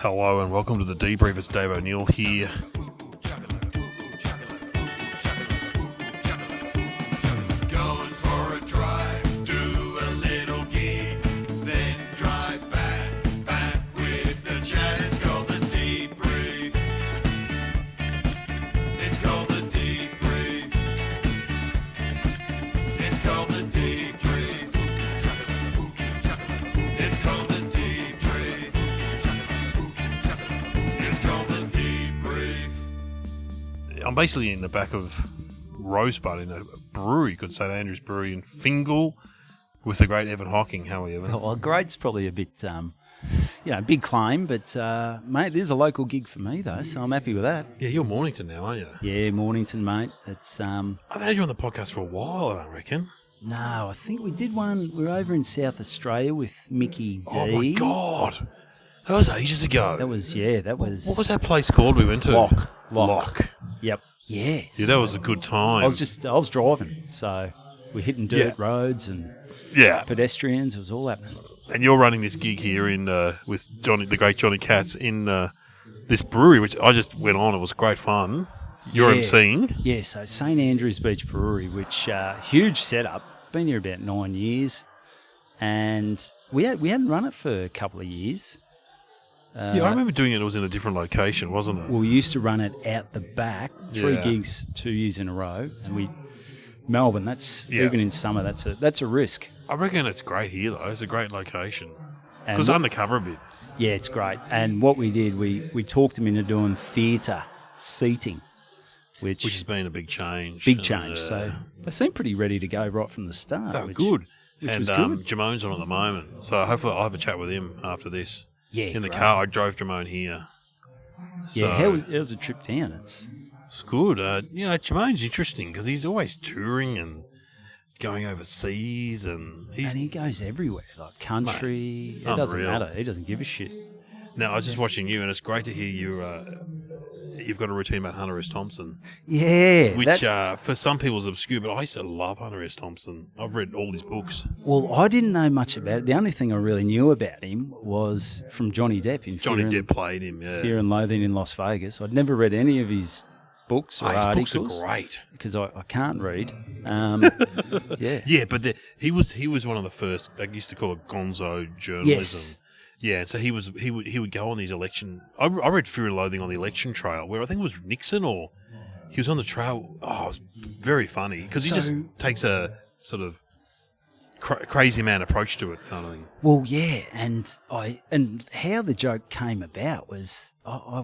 Hello and welcome to the debrief. It's Dave O'Neill here. I'm basically in the back of Rosebud in a brewery, good St Andrews Brewery in Fingal, with the great Evan Hocking. How are you, Evan? Well, great's probably a bit, big claim, but, mate, there's a local gig for me, though, so I'm happy with that. Yeah, you're Mornington now, aren't you? Yeah, Mornington, mate. It's I've had you on the podcast for a while, I don't reckon. No, I think we did one. We were over in South Australia with Mickey D. Oh, my God. That was ages ago. That was... What was that place called we went to? Lock. Yep. Yes. Yeah, that was a good time. I was driving, so we're hitting dirt roads and pedestrians. It was all happening. And you're running this gig here in with Johnny, the great Johnny Katz, in this brewery, which I just went on. It was great fun. You're emceeing. Yeah, so St Andrews Beach Brewery, which huge setup. Been here about 9 years, and we hadn't run it for a couple of years. I remember doing it. It was in a different location, wasn't it? Well, we used to run it out the back, 3 gigs, 2 years in a row, and Melbourne. That's even in summer. That's a risk. I reckon it's great here though. It's a great location because undercover a bit. Yeah, it's great. And what we did, we talked them into doing theatre seating, which has been a big change. So they seem pretty ready to go right from the start. They were good. Which was good. Jimoen's on at the moment, so hopefully I'll have a chat with him after this. Yeah, in the car. I drove Jimoen here. So, how was a trip down? It's good. Jimoen's interesting because he's always touring and going overseas, and he goes everywhere, like country. It doesn't matter. He doesn't give a shit. Now, I was just watching you, and it's great to hear you. You've got a routine about Hunter S. Thompson. Yeah. Which for some people is obscure, but I used to love Hunter S. Thompson. I've read all his books. Well, I didn't know much about it. The only thing I really knew about him was from Johnny Depp. Depp played him, Fear and Loathing in Las Vegas. I'd never read any of his books or articles. His books are great. Because I can't read. Yeah, but he was one of the first, they used to call it gonzo journalism. Yes. Yeah, so he would go on these election. I read Fear and Loathing on the election trail, where I think it was Nixon or he was on the trail. Oh, it was very funny because he just takes a sort of crazy man approach to it, kind of thing. Well, yeah, and how the joke came about was I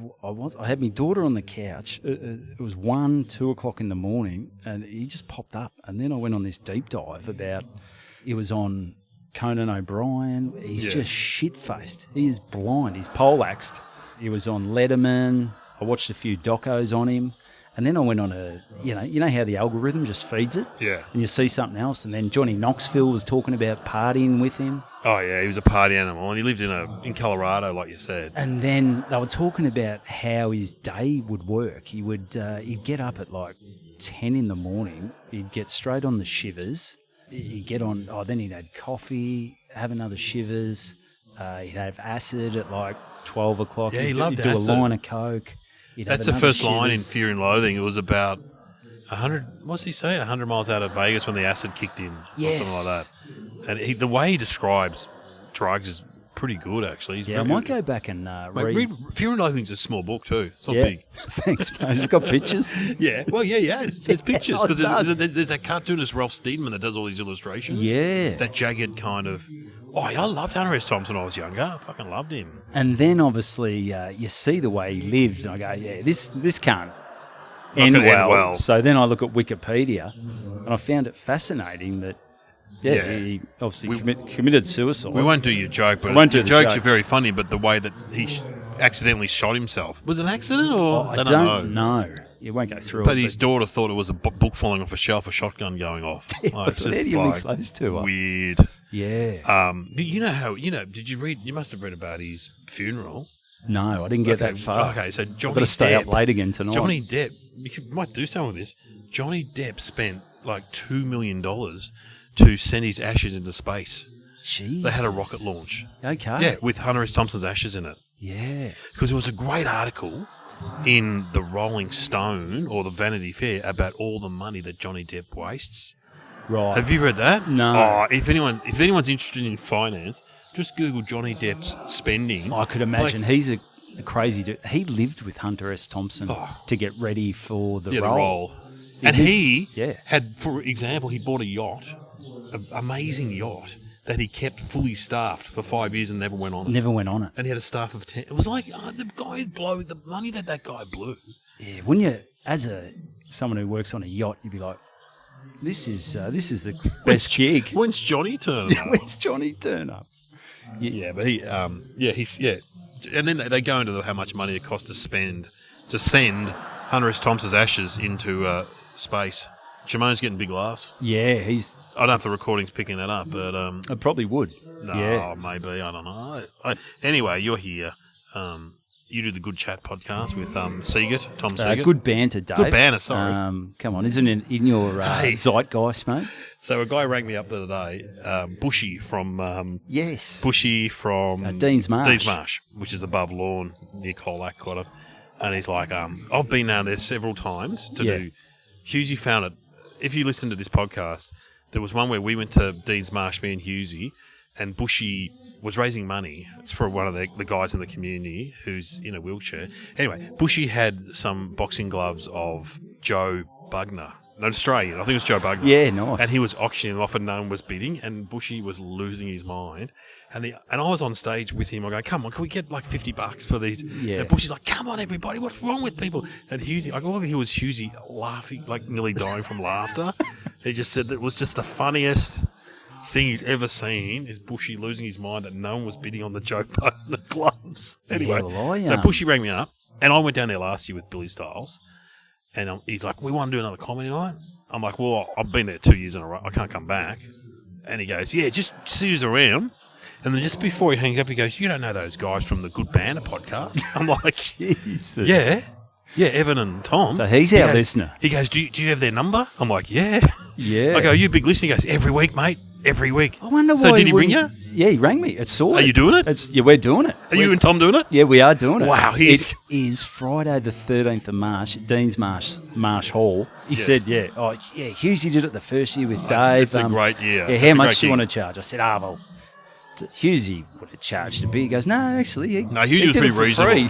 had my daughter on the couch. It was 2 o'clock in the morning, and he just popped up, and then I went on this deep dive about. It was on Conan O'Brien. He's just shit-faced. He is blind. He's poleaxed. He was on Letterman. I watched a few docos on him. And then I went on you know how the algorithm just feeds it? Yeah. And you see something else. And then Johnny Knoxville was talking about partying with him. Oh, yeah, he was a party animal. And he lived in Colorado, like you said. And then they were talking about how his day would work. He'd get up at like 10 in the morning. He'd get straight on the shivers. He'd get on, then he'd have coffee, have another shivers. He'd have acid at like 12 o'clock. Yeah, he loved acid. He'd do a line of Coke. That's the first line in Fear and Loathing. It was about 100, what's he say, 100 miles out of Vegas when the acid kicked in or something like that. And the way he describes drugs is pretty good, actually. I might go back and read. Fear and Loathing's a small book too. It's not big. Thanks, mate. It's got pictures. Yeah. Well, yeah. There's pictures because there's that cartoonist Ralph Steedman that does all these illustrations. Yeah. That jagged kind of. Oh, I loved Hunter S. Thompson when I was younger. I fucking loved him. And then obviously you see the way he lived, and I go, yeah, this can't end well. So then I look at Wikipedia, and I found it fascinating that. He obviously committed suicide. We won't do your joke, but your jokes are very funny, but the way that he accidentally shot himself. Was it an accident or? I don't know. You won't go through it. But his daughter thought it was a book falling off a shelf, a shotgun going off. It's just mix those two up? Weird. Yeah. You know how, did you read, you must have read about his funeral. No, I didn't get that far. Okay, so Johnny Depp. I've got to stay up late again tonight. Johnny Depp, might do something with this. Johnny Depp spent like $2 million to send his ashes into space. Jeez. They had a rocket launch. Okay. Yeah, with Hunter S. Thompson's ashes in it. Yeah. Because there was a great article in the Rolling Stone or the Vanity Fair about all the money that Johnny Depp wastes. Right. Have you read that? No. Oh, if anyone's interested in finance, just Google Johnny Depp's spending. I could imagine he's a crazy dude. He lived with Hunter S. Thompson to get ready for the role. And he Yeah. had, for example, he bought a yacht, an amazing yacht, that he kept fully staffed for 5 years and never went on it. Never went on it. And he had a staff of 10. It was like, the money that guy blew. Yeah, when you, as someone who works on a yacht, you'd be like, this is the best gig. When's Johnny turning up? When's Johnny turn up? Yeah, but and then they go into how much money it costs to send Hunter S. Thompson's ashes into space. Jimoen's getting big laughs. Yeah, I don't know if the recording's picking that up, but I probably would. no, Yeah. maybe, I don't know. Anyway, you're here. You do the Good Chat podcast with Tom Seagate. Good banter, Dave. Good banter, sorry. Come on, isn't it in your zeitgeist, mate? So a guy rang me up the other day, Bushy from Yes. Dean's Marsh. Dean's Marsh, which is above Lawn near Colac, kind of. And he's like, I've been down there several times to do. Hughesy found it. If you listen to this podcast, there was one where we went to Dean's Marsh, me and Hughesy, and Bushy was raising money. It's for one of the guys in the community who's in a wheelchair. Anyway, Bushy had some boxing gloves of Joe Bugner, an Australian. I think it was Joe Bugner. Yeah, nice. And he was auctioning them off and no one was bidding, and Bushy was losing his mind. And I was on stage with him. I go, come on, can we get like $50 for these? Yeah. And Bushy's like, come on, everybody, what's wrong with people? And Hughesy, I could hear was Hughesy laughing, like nearly dying from laughter. He just said that it was just the funniest thing he's ever seen is Bushy losing his mind that no one was bidding on the Joe Bugner gloves. Anyway, so Bushy rang me up, and I went down there last year with Billy Stiles, and he's like, we want to do another comedy night. I'm like, well, I've been there 2 years in a row. I can't come back. And he goes, yeah, just see who's around. And then just before he hangs up, he goes, you don't know those guys from the Good Banter podcast? I'm like, Jesus. Yeah, Evan and Tom. So he's our listener. He goes, do you have their number? I'm like, yeah. Yeah. I go, you a big listener? He goes, every week, mate. Every week. I wonder why. So did he ring you? Yeah, he rang me. It's sorted. Are you doing it? We're doing it. Are you and Tom doing it? Yeah, we are doing it. Wow, it is Friday the 13th of March at Dean's Marsh Hall. He said, Hughesy did it the first year with Dave. It's a great year. Yeah, how much do you want to charge? I said, well, Hughesy would have charged a bit. He goes, no, actually, Hughesy was pretty reasonable. Free.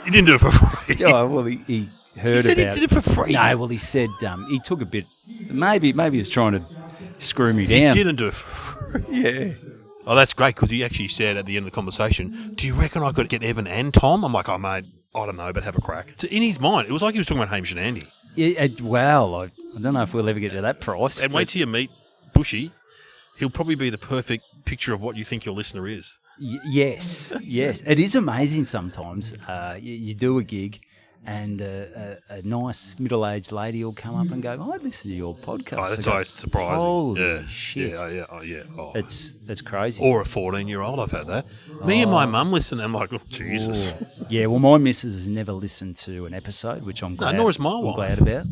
He didn't do it for free. Yeah, well, he heard he said about he did it for free. No, well, he said he took a bit. Maybe he was trying to screw me down. He didn't do it for free. Yeah. Oh, that's great, because he actually said at the end of the conversation, do you reckon I could get Evan and Tom? I'm like, mate, I don't know, but have a crack. So in his mind, it was like he was talking about Hamish and Andy. Yeah, well, I don't know if we'll ever get to that price. And wait till you meet Bushy. He'll probably be the perfect picture of what you think your listener is. Yes. It is amazing sometimes. You do a gig and a nice middle-aged lady will come up and go, I listen to your podcast. Oh, that's always surprising. Holy shit. Yeah. Oh. It's crazy. Or a 14-year-old, I've had that. Me and my mum listen, and I'm like, oh, Jesus. Yeah, well, my missus has never listened to an episode, which I'm glad, nor is my wife. I'm glad about.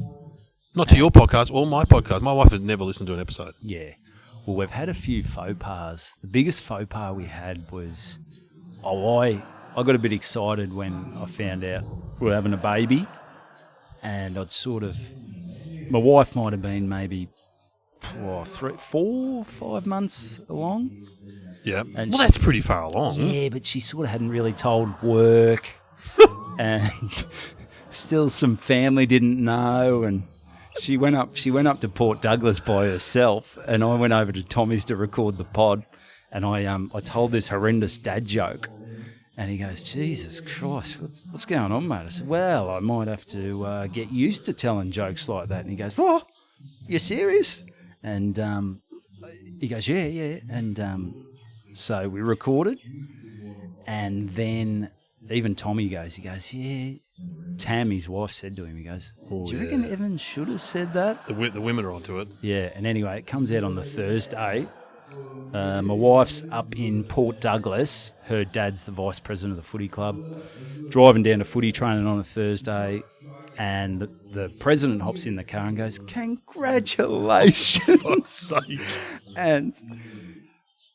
Not to your podcast or my podcast. My wife has never listened to an episode. Yeah. Well, we've had a few faux pas. The biggest faux pas we had was, I got a bit excited when I found out we were having a baby, and my wife might have been maybe 3, 4, 5 months along. Yeah. And that's pretty far along. Yeah, but she sort of hadn't really told work, and still some family didn't know, and she went up to Port Douglas by herself, and I went over to Tommy's to record the pod, and I told this horrendous dad joke, and he goes, Jesus Christ, what's going on, mate? I said, well, I might have to get used to telling jokes like that. And he goes, what? You serious? And he goes, yeah. And so we recorded, and then even Tommy goes, yeah. Tammy's wife said to him, he goes, do you reckon Evan should have said that? The women are onto it. Yeah, and anyway, it comes out on the Thursday. My wife's up in Port Douglas. Her dad's the vice president of the footy club. Driving down to footy training on a Thursday, and the president hops in the car and goes, congratulations. For God's sake. And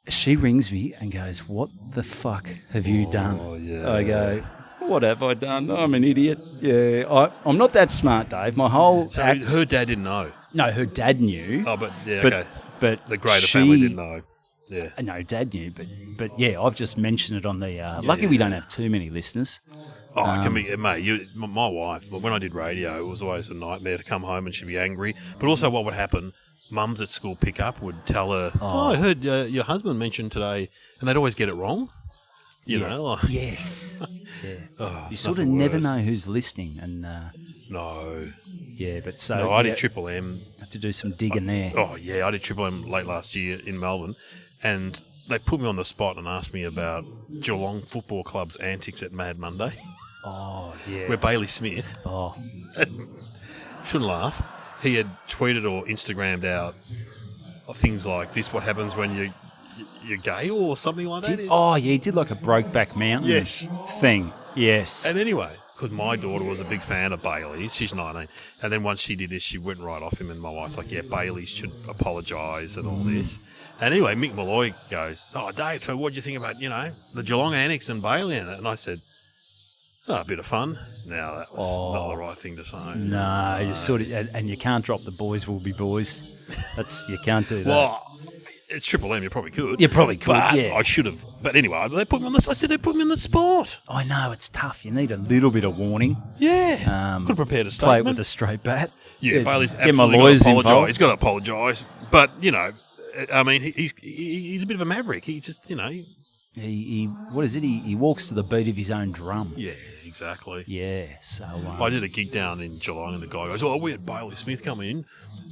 she rings me and goes, "What the fuck have you done?" Yeah. I go, "What have I done? I'm an idiot." Yeah, I'm not that smart, Dave. My whole So act, her dad didn't know. no, her dad knew. Oh, but yeah, but, okay. but The greater she, family didn't know. Yeah. No, Dad knew, but yeah, I've just mentioned it on the. Lucky we don't have too many listeners. Oh, it can be, mate. My wife, when I did radio, it was always a nightmare to come home and she'd be angry. But also, what would happen? Mums at school pick up would tell her, "Oh, I heard your husband mentioned today," and they'd always get it wrong. You know, like, Yes. Yeah. oh, You sort of nothing never worse. know who's listening, and No, yeah, but so no, I did Triple M. have to do some digging there. Oh yeah, I did Triple M late last year in Melbourne, and they put me on the spot and asked me about Geelong Football Club's antics at Mad Monday, Oh yeah. where Bailey Smith, Oh shouldn't laugh, he had tweeted or Instagrammed out things like this: "What happens when you're gay?" or something like that. yeah, he did like a Brokeback Mountain Yes. thing. Yes. And anyway, because my daughter was a big fan of Bailey's, she's 19, and then once she did this, she went right off him, and my wife's like, "Yeah, Bailey's should apologise and all this." And anyway, Mick Malloy goes, "Oh, Dave, so what do you think about, the Geelong Annex and Bailey in it?" And I said, "Oh, a bit of fun." Now, that was not the right thing to say. No, you sort of, and you can't drop the boys will be boys. You can't do that. Well, it's Triple M, you probably could. You probably could, but yeah. I should have. But anyway, they put me on I said they put me on the spot. I know it's tough. You need a little bit of warning. Yeah. Could have prepared a statement. Play it with a straight bat. Yeah, Bailey's get my absolutely lawyers got to apologise. involved. He's got to apologise. But, I mean, he's a bit of a maverick. He just, He what is it? He walks to the beat of his own drum. Yeah, exactly. Yeah. So I did a gig down in Geelong and the guy goes, "Oh, we had Bailey Smith come in.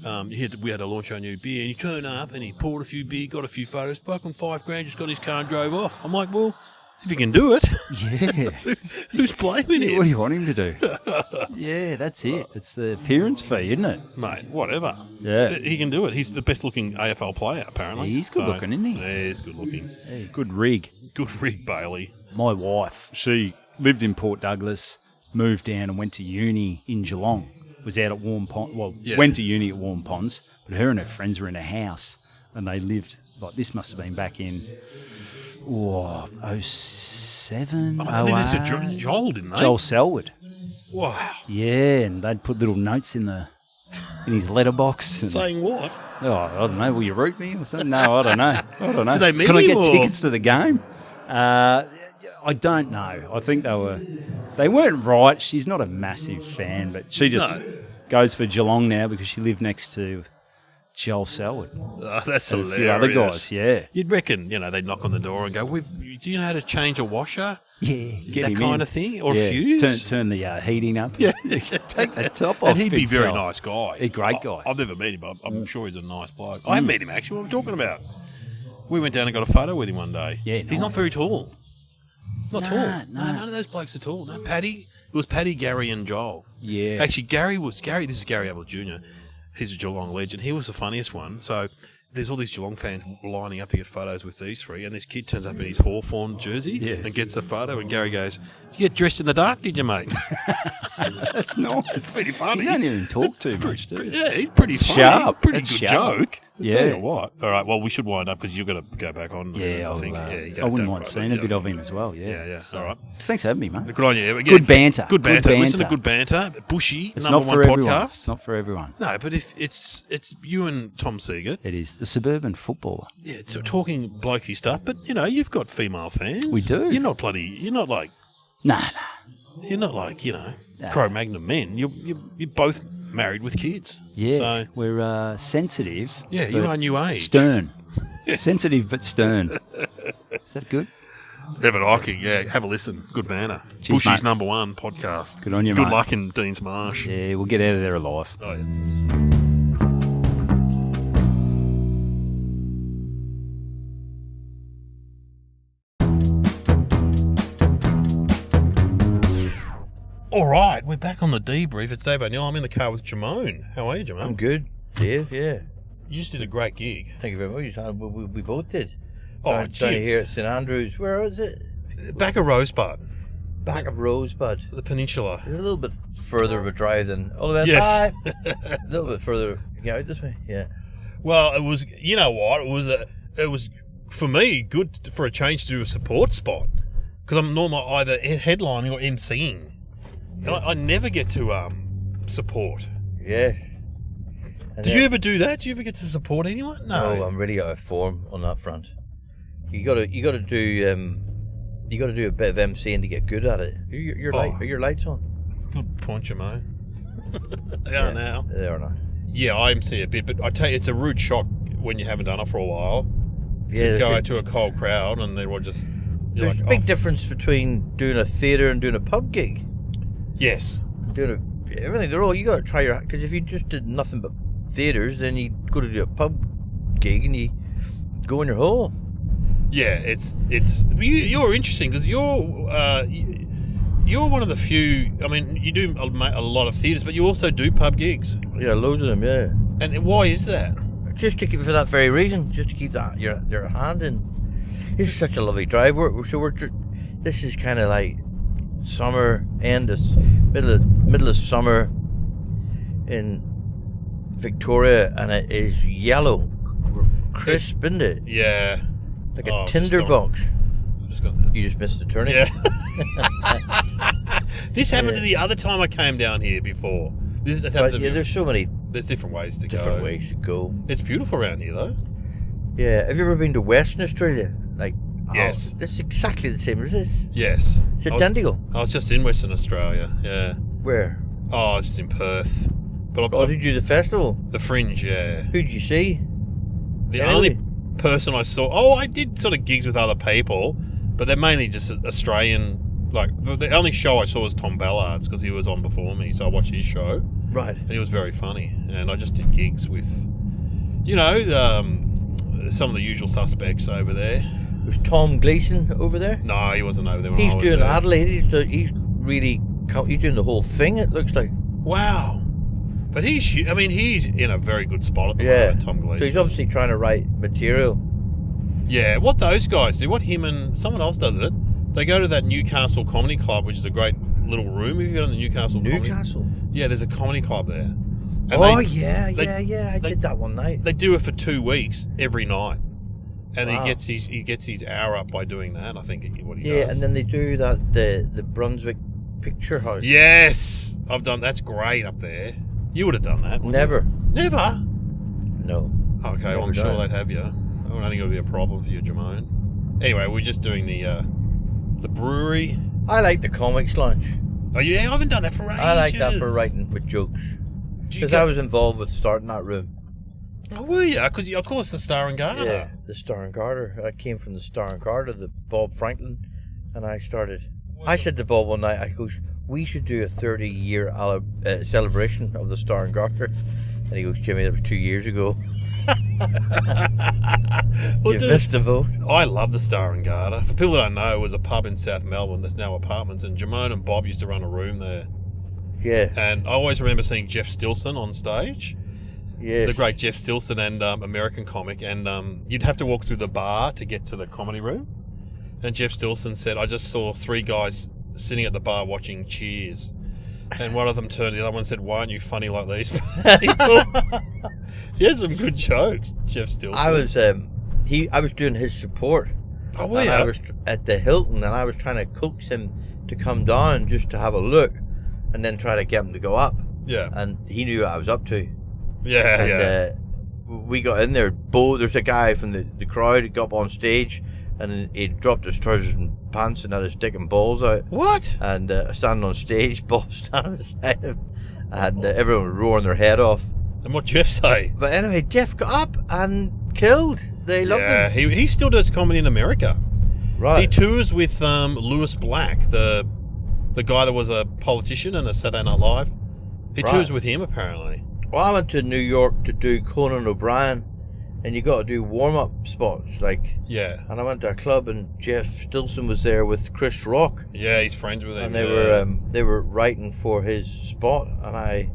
We had to launch our new beer. And he turned up and he poured a few beer, got a few photos, fucking $5,000, just got in his car and drove off." I'm like, well, if you can do it, yeah. who's blaming What do him? you want him to do? Yeah, that's it. It's the appearance fee, isn't it? Mate, whatever. Yeah. He can do it. He's the best looking AFL player, apparently. He's good looking, isn't he? Yeah, he's good looking. Yeah, good rig. Good rig, Bailey. My wife, she lived in Port Douglas, moved down and went to uni in Geelong. Was out at Warm Pond. Well, went to uni at Warm Ponds, but her and her friends were in a house, and they lived like this. Must have been back in 07, Oh, they did it to 08. Joel, didn't they? Joel Selwood. Wow. Yeah, and they'd put little notes in his letterbox. And, Saying what? oh, I don't know. Will you root me or something? No, I don't know. Did they meet Can I him, get or- tickets to the game? I don't know. I think they weren't right. She's not a massive fan, but she just goes for Geelong now because she lived next to Joel Selwood. Oh, that's And hilarious. a few other guys, yeah. You'd reckon, they'd knock on the door and go, "Do you know how to change a washer?" Yeah, get That him kind in. of thing? Or Yeah, fuse? Turn the heating up. Yeah. Take the top off. And he'd be a big very fella. nice guy. A great guy. I've never met him, but I'm sure he's a nice bloke. I haven't met him, actually. What are we talking about? We went down and got a photo with him one day. Yeah, He's nice. not very tall. Not Nah, tall. nah. No, none of those blokes are tall. No, Paddy. It was Paddy, Gary, and Joel. Yeah. Actually, this is Gary Ablett Jr. He's a Geelong legend. He was the funniest one. So there's all these Geelong fans lining up to get photos with these three, and this kid turns up in his Hawthorn jersey and gets a photo, and Gary goes, "You get dressed in the dark, did you, mate?" That's nice. It's pretty funny. You don't even talk too much, do you? Yeah, he's pretty funny. Sharp. Pretty That's good sharp. joke. Yeah. Tell you what. All right, well, we should wind up because you're going to go back on. Yeah, I think. I wouldn't mind seeing a bit of him as well. Yeah, Yeah. So, All right. Thanks for having me, mate. Good on you. Good banter. Good banter. Good Listen to banter. good banter. Bushy, It's number not for one everyone. podcast. It's not for everyone. No, but if it's you and Tom Seager. It is the suburban footballer. Yeah, so talking blokey stuff, but you've got female fans. We do. You're not like Nah. Cro-Magnon men. You're both married with kids. Yeah, So we're sensitive. yeah, you but are new age. Stern. Sensitive but stern. Is that good? Evan Hocking, yeah, have a listen. Good banner. Cheers, Bushy's mate. number one podcast. Good on you, Good mate. luck in Dean's Marsh. Yeah, we'll get out of there alive. Oh, yeah. All right, we're back on the debrief. It's Dave O'Neill. I'm in the car with Jimoen. How are you, Jimoen? I'm good, Dave. Yeah, You just did a great gig. thank you very much. We both did. Oh, Down here at St Andrews. Where is it? Back of Rosebud, Back of Rosebud. the Peninsula. It's a little bit further of a drive than all the way Yes. back. A little bit further. Get out this way. Yeah. Well, it was. You know what? It was for me, good for a change to do a support spot because I'm normally either headlining or emceeing, and I never get to support. Yeah. Do you ever do that? Do you ever get to support anyone? No, I'm really out of form on that front. You gotta do a bit of emceeing to get good at it. Are your lights on? Good point, Jimoen. They are now. They are now. Yeah, I MC a bit, but I tell you, it's a rude shock when you haven't done it for a while. Yeah, To go out to a cold crowd and they're all just. There's a big difference between doing a theatre and doing a pub gig. Yes. Everything. You got to try your. Because if you just did nothing but theatres, then you go to do a pub gig and you go in your hole. Yeah, you're interesting because you're one of the few. I mean, you do a lot of theatres, but you also do pub gigs. Yeah, loads of them. Yeah. And why is that? Just to keep for that very reason. Just to keep that your hand in. This is such a lovely drive. This is kind of like summer middle of summer in Victoria, and it is yellow, crisp, isn't it? Yeah. Like a tinderbox. You just missed the turning. Yeah. This happened to the other time I came down here before. There's so many. There's different ways to Different ways to go. It's beautiful around here, though. Yeah. Have you ever been to Western Australia? Yes. This is exactly the same as this. Yes. It's identical. I was just in Western Australia. Yeah. Where? Oh, I was just in Perth. But did you do the festival? The Fringe, yeah. Who'd you see? The only person I saw. Oh, I did sort of gigs with other people, but they're mainly just Australian. Like the only show I saw was Tom Ballard's because he was on before me, so I watched his show. Right. And he was very funny, and I just did gigs with, some of the usual suspects over there. Was Tom Gleeson over there? No, he wasn't over there when He's I was doing there. Adelaide. He's doing the whole thing, it looks like. Wow. But he's in a very good spot at the moment, Tom Gleeson. So he's obviously trying to write material. Yeah, what those guys do, what him and someone else does it, they go to that Newcastle Comedy Club, which is a great little room. Have you been in the Newcastle? Yeah, there's a comedy club there. And I did that one night. They do it for 2 weeks every night. And Wow. he gets his hour up by doing that, I think, what he does. Yeah, and then they do that the Brunswick Picture House. Yes! I've done, that's great up there. You would have done that, wouldn't Never. you? Never? No. Okay, well, I'm Never sure done they'd have you. I don't think it'll be a problem for you, Jimoen. Anyway, we're just doing the brewery. I like the Comics Lounge. Oh, yeah, I haven't done that for ages. I like that for writing with jokes. Because I was involved with starting that room. Oh, were you? Because, of course, the Star and Garter. Yeah, the Star and Garter. I came from the Star and Garter, the Bob Franklin, and I started. I said to Bob one night, I goes, we should do a 30-year celebration of the Star and Garter. And he goes, Jimmy, that was 2 years ago. Well, you missed the boat. I love the Star and Garter. For people that don't know, it was a pub in South Melbourne. There's now apartments, and Jimoen and Bob used to run a room there. Yeah. And I always remember seeing Jeff Stilson on stage. Yes. The great Jeff Stilson and American comic. And you'd have to walk through the bar to get to the comedy room. And Jeff Stilson said, I just saw 3 guys sitting at the bar watching Cheers. And one of them turned to the other one and said, why aren't you funny like these people? He had some good jokes, Jeff Stilson. I was doing his support. Oh, were you? I was at the Hilton, and I was trying to coax him to come down just to have a look, and then try to get him to go up. Yeah. And he knew what I was up to. Yeah, And we got in there. There's a guy from the crowd who got up on stage, and he dropped his trousers and pants and had his dick and balls out. What? And standing on stage, Bob standing beside him, and everyone was roaring their head off. And what Jeff say? But anyway, Jeff got up and killed. They loved him. He still does comedy in America. Right. He tours with Lewis Black, the guy that was a politician in a Saturday Night Live. He tours with him, apparently. Well, I went to New York to do Conan O'Brien, and you got to do warm-up spots, Yeah. And I went to a club, and Jeff Stilson was there with Chris Rock. Yeah, he's friends with him. And they were writing for his spot, and I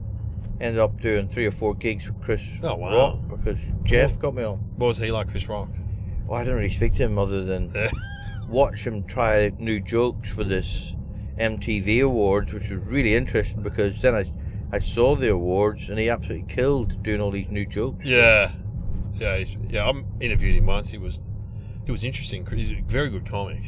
ended up doing 3 or 4 gigs with Chris Rock because Jeff got me on. What was he like, Chris Rock? Well, I didn't really speak to him other than watch him try new jokes for this MTV Awards, which was really interesting because then I saw the awards and he absolutely killed doing all these new jokes. Yeah. Yeah, I interviewed him once. He was He was interesting. He's a very good comic,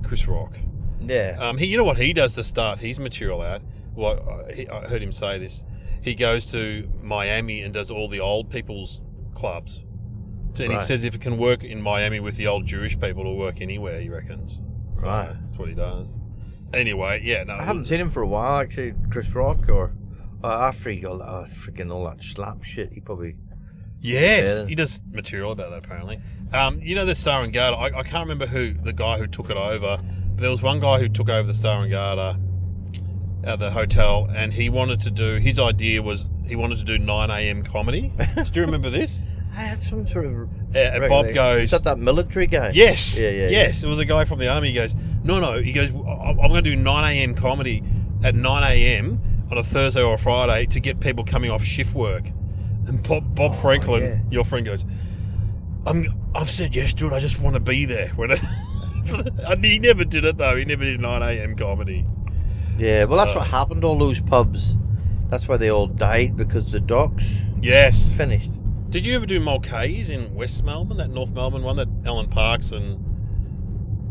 Chris Rock. Yeah. You know what he does to start his material out? Well, I heard him say this. He goes to Miami and does all the old people's clubs. And he says if it can work in Miami with the old Jewish people, it'll work anywhere, he reckons. So Right. That's what he does. Anyway, yeah, no. I haven't seen him for a while, actually, Chris Rock, or after he got freaking all that slap shit, he probably... Yes, Yeah. he does material about that, apparently. You know the Star and Garter? I can't remember who the guy who took it over, but there was one guy who took over the Star and Garter at the hotel, and he wanted to do... His idea was he wanted to do 9 a.m. comedy. Do you remember this? I have some sort of... And Bob goes... Is that military guy? Yes. Yeah. Yes, it was a guy from the army. He goes, no. He goes, I'm going to do 9 a.m. comedy at 9 a.m. on a Thursday or a Friday to get people coming off shift work. And Bob Franklin, your friend, goes, I've said yes to it. I just want to be there. When and he never did it, though. He never did 9 a.m. comedy. Yeah, well, that's what happened to all those pubs. That's why they all died, because the docks Yes. finished. Did you ever do Mulcahy's in West Melbourne, that North Melbourne one that Alan Parks and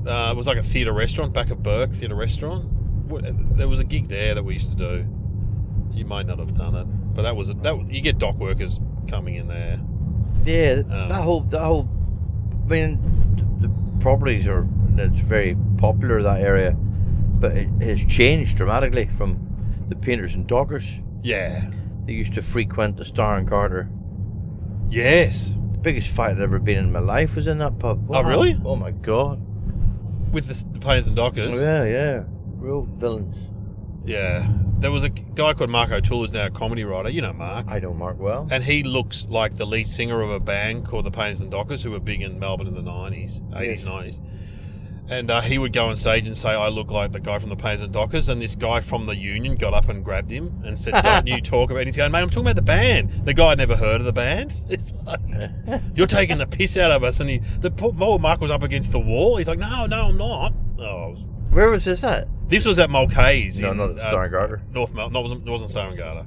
it was like a theatre restaurant back at Burke Theatre Restaurant? There was a gig there that we used to do. You might not have done it, but you get dock workers coming in there. Yeah, that whole. I mean, the properties it's very popular, that area, but it has changed dramatically from the painters and dockers. Yeah. They used to frequent the Star and Garter. Yes. The biggest fight I'd ever been in my life was in that pub. Oh, really? Oh my god. With the painters and dockers. Yeah. Real villains. Yeah. There was a guy called Mark O'Toole who's now a comedy writer. You know Mark. I know Mark well. And he looks like the lead singer of a band called the Painters and Dockers, who were big in Melbourne in the 90s, 80s, 90s. And he would go on stage and say, I look like the guy from the Painters and Dockers. And this guy from the union got up and grabbed him and said, don't you talk about it. He's going, mate, I'm talking about the band. The guy had never heard of the band. It's like, you're taking the piss out of us. And Mark was up against the wall. He's like, no, I'm not. Oh, Where was this at? this was at Mulcahy's. No, not at Star and Garter. North Melbourne. No, it wasn't Star and Garter.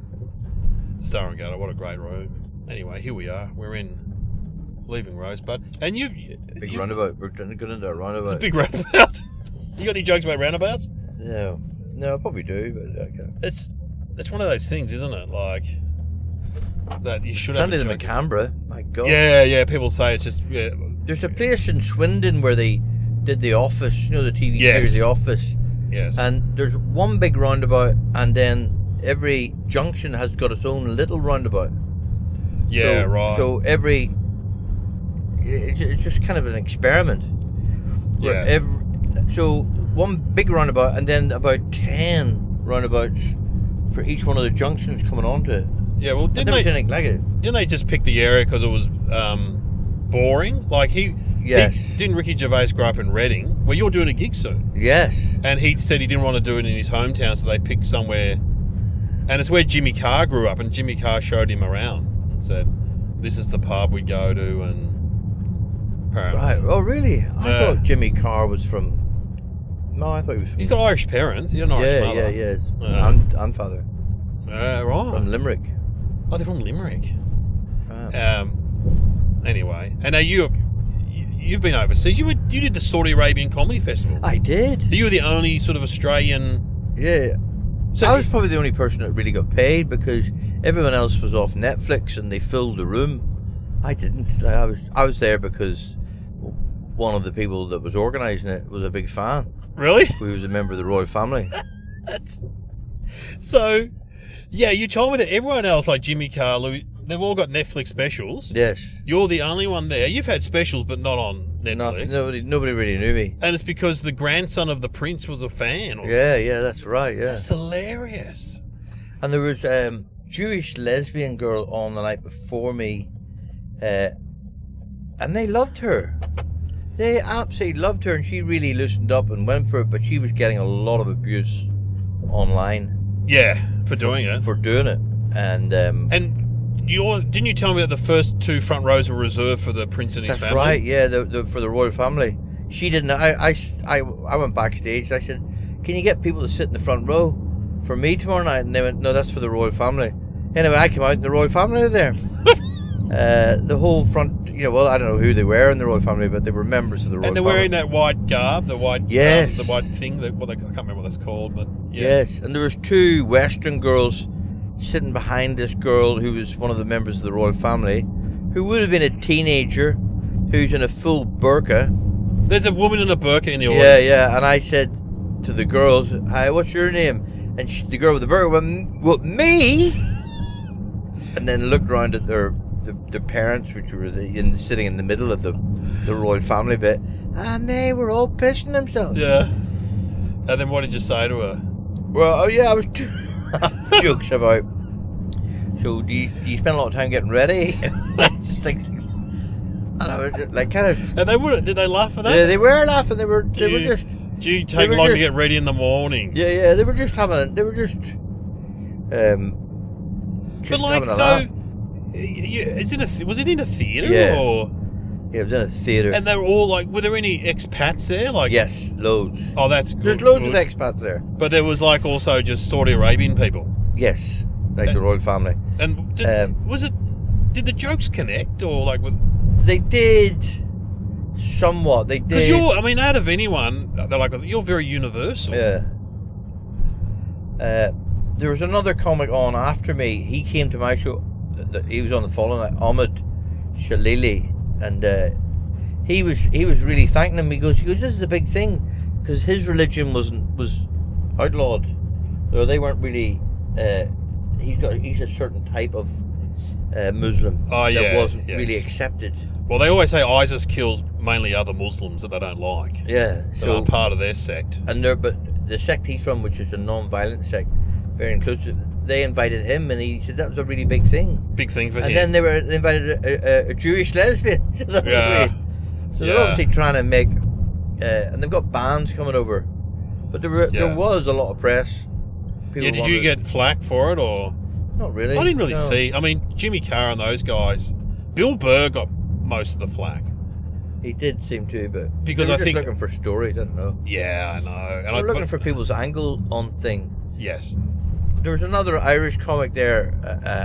Star and Garter, what a great room. Anyway, here we are. We're leaving Rosebud. And Big roundabout. We're going to go into a roundabout. It's a big roundabout. You got any jokes about roundabouts? No, I probably do, but okay. It's one of those things, isn't it? Like that you should have. Can't do them in Canberra. My God. Yeah. People say it's just There's a place in Swindon where they did The Office. You know the TV series The Office. Yes. And there's one big roundabout, and then every junction has got its own little roundabout. Yeah, so, right. So it's just kind of an experiment. Yeah. So one big roundabout, and then about 10 roundabouts for each one of the junctions coming onto it. Yeah, well, I've never seen anything like it. Didn't they just pick the area because it was boring? Like didn't Ricky Gervais grow up in Reading? Well, you're doing a gig soon. Yes. And he said he didn't want to do it in his hometown, so they picked somewhere. And it's where Jimmy Carr grew up, and Jimmy Carr showed him around and said, "This is the pub we go to." And apparently, Right. Oh, really? I thought Jimmy Carr was from. No, I thought he was from. He's got Irish parents. He's an Irish mother. Yeah. And father. Right. From Limerick. Oh, they're from Limerick. Right. Anyway, and now you've been overseas. You did the Saudi Arabian Comedy Festival. I did. You were the only sort of Australian. Yeah. So I was probably the only person that really got paid, because everyone else was off Netflix and they filled the room. I didn't. I was there because one of the people that was organising it was a big fan. Really? He was a member of the royal family. So, yeah, you told me that everyone else, like Jimmy Carr, they've all got Netflix specials. Yes. You're the only one there. You've had specials, but not on Netflix. Nobody really knew me. And it's because the grandson of the prince was a fan. Yeah, that's right. Yeah. That's hilarious. And there was Jewish lesbian girl on the night before me, and they loved her. They absolutely loved her, and she really loosened up and went for it. But she was getting a lot of abuse online. Yeah, for doing it. And didn't you tell me that the first 2 front rows were reserved for the prince and his family? That's right. Yeah, for the royal family. She didn't. I went backstage. I said, "Can you get people to sit in the front row for me tomorrow night?" And they went, "No, that's for the royal family." Anyway, I came out and the royal family were there. The whole front, well, I don't know who they were in the royal family, but they were members of the royal And they're family. wearing that white garb, the white, Yes. the white thing. I can't remember what that's called, but yeah. Yes, and there was 2 Western girls sitting behind this girl who was one of the members of the royal family, who would have been a teenager, who's in a full burqa. There's a woman in a burqa in the audience. Yeah, and I said to the girls, "Hi, what's your name?" And the girl with the burqa went, "What, me?" And then looked around at their parents, which were sitting in the middle of the royal family bit, and they were all pissing themselves. Yeah. And then what did you say to her? Well, I was jokes about. So do you spend a lot of time getting ready? It's like, and I was just like kind of. And did they laugh at that? Yeah, they were laughing. They were just. Do you take long to get ready in the morning? Yeah. They were just having. They were just. But like, so, was it in a theatre? Yeah. Or? Yeah, it was in a theatre. And they were all like, were there any expats there? Like, Yes, loads. Oh, that's good. There's loads of expats there. But there was like also just Saudi Arabian people. Yes, like the royal family. And did the jokes connect or like with? They did somewhat. They did. Because out of anyone, they're like, you're very universal. Yeah. There was another comic on after me. He came to my show. He was on the following night, Ahmed Shalili, and he was really thanking him. He goes, this is a big thing because his religion was outlawed, or they weren't really. He's a certain type of Muslim that wasn't really accepted. Well, they always say ISIS kills mainly other Muslims that they don't like. Yeah, that aren't part of their sect. But the sect he's from, which is a non-violent sect, very inclusive, they invited him, and he said that was a really big thing. Big thing for him. And then they invited a Jewish lesbian. So that was weird. So they're obviously trying to make, and they've got bands coming over, but there was a lot of press. Did you get flack for it or? Not really. I didn't really see. Jimmy Carr and those guys. Bill Burr got most of the flack. He did seem to, but because I think just looking for stories. I don't know. Yeah, I know. And I'm looking for people's angle on things. Yes. There was another Irish comic there,